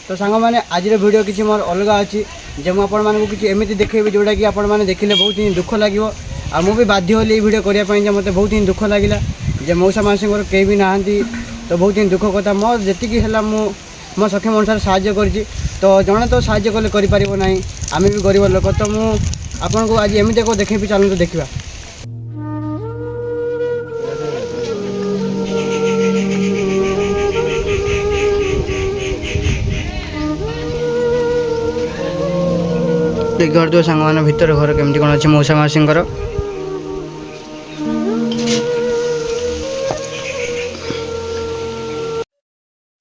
तो सांग मैंने आज वीडियो किसी मोर अलग अच्छी जे मुझे किसी एमती देखेबी जोटा कि आपने देखिले बहुत ही दुख लगे आ मुझे बाध्य होली ये वीडियो करने मत बहुत ही दुख लगे जे मौसा मासी कहीं भी नहांती तो बहुत ही दुख कथा मो जी मो सक्षम अनुसार साहाय्य करी तो जड़े तो साहाय्य कले करना आम भी गरीब लोक तो मुझे आज एमती को देखेबी चलते देखा देखिए तो सांग मान भर घर केमती कौन अच्छे मौसा मासी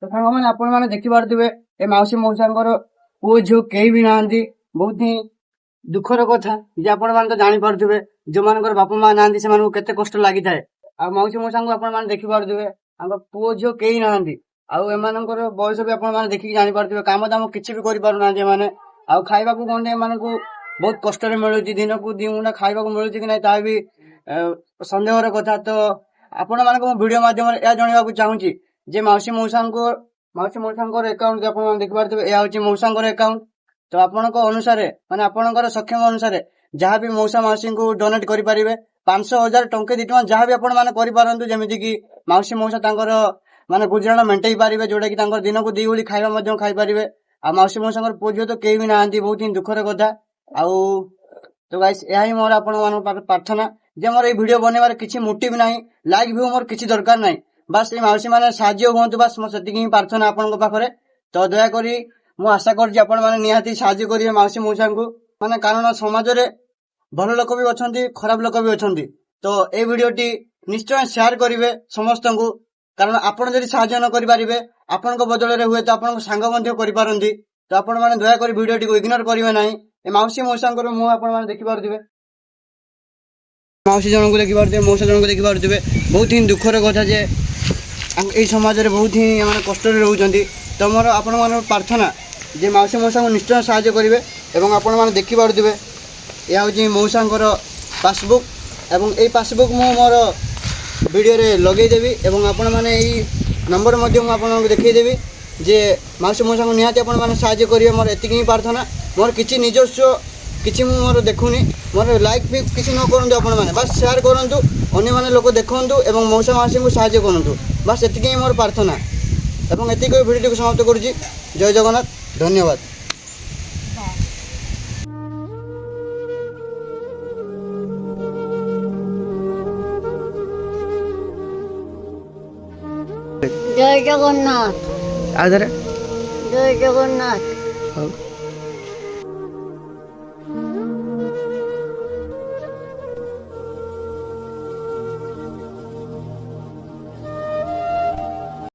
तो सांग मैंने आपण मैंने देखिपे ए मौसी मौसा पुओ झील कहीं भी नहांती बहुत ही दुखर कथा जे आपण मैंने तो जानीपे जो मान बापा माँ ना से केते कष्ट लगी थाए आ मौसी मौसा को आपने देखिपे पुओ झील कहीं नहांती आउ एम बयस भी आपने देखिए जानीपे कम दाम किसी भी करने आउ खाइबा गंडे एम बहुत कष्ट मिलूँ दिन को दी मुंडा खाइबा मिलूँ कि ना ता भी सन्देहर कथा तो आपण मानक वीडियो माध्यम यह जनवाक चाहूँगी जे मौसी मौसा एकाउंट आप देखिपे यह हूँ मौसा एकाउंट तो आपण अनुसार माने आपणकर सक्षम अनुसार जहाँ भी मौसा मौसी को डोनेट करें 500,000 टंके 2 टଙ୍କା जहाँ भी आपण मैंने करें जमीक मौसी मौसा माने गुजराण मेन्टे पारे जोटा कि दिन को 2 ओली खाइबा खाईपारे आ मौसी मौसा पुओ झील तो कहीं भी नहांती बहुत ही दुखर कथा आउ तो गाइस यह ही मोर आपण प्रार्थना जे मोर ये वीडियो बनवार किसी मोटिव ना लाइक व्यू मोर किसी दरकार ना बस ये मौसी मैंने साहाय्य हूँ बस मोर से प्रार्थना आपण पाखे तो दयाकोरी मु आशा कर निहाती साहाय्य करेंगे मौसी मौसा को माने कारण समाज रे भल लोक भी अच्छा खराब लोक भी अच्छा तो ये वीडियोटी निश्चय शेयर करेंगे समस्त को कारण आपड़ जब साहाय्य न करें आपण बदल हुए तो आप सांग करपारती तो आपण मैंने दयाकोरी वीडियोटी को इग्नोर करेंगे ना ए मौसी मौसा मुँह आप देखिपे मौसी जन को देखिपे मौसा जन को देखिपे बहुत ही दुखर कथा जे यही समाज में बहुत ही कष्ट रोचे तो मोर आपण प्रार्थना जे मौसी मौसा को निश्चय साहाय्य करेंगे एवं आपण मैंने देखिपे यह हूँ मौसा पासबुक एवं यही पासबुक मु मोर वीडियो रे लगेदेवी एवं आपण मैंने यही नंबर आपको देखईदेवी जे मौसी मौसा को निहाती आपण मैंने साहाय्य करेंगे मोर एति प्रार्थना मोर किसी निजस्व किसी मोर देखुनी मोर लाइक भी किसी न करूँ आपण मैंने बस शेयर करूँ अन्य मैंने लोक देखूँ एवं मौसा मौसी को साहाय्य करूँ बस एति मोर प्रार्थना एवं एति भिडियो को समाप्त करुँची जय जगन्नाथ धन्यवाद। जय जगन्नाथ आधर जय जगन्नाथ।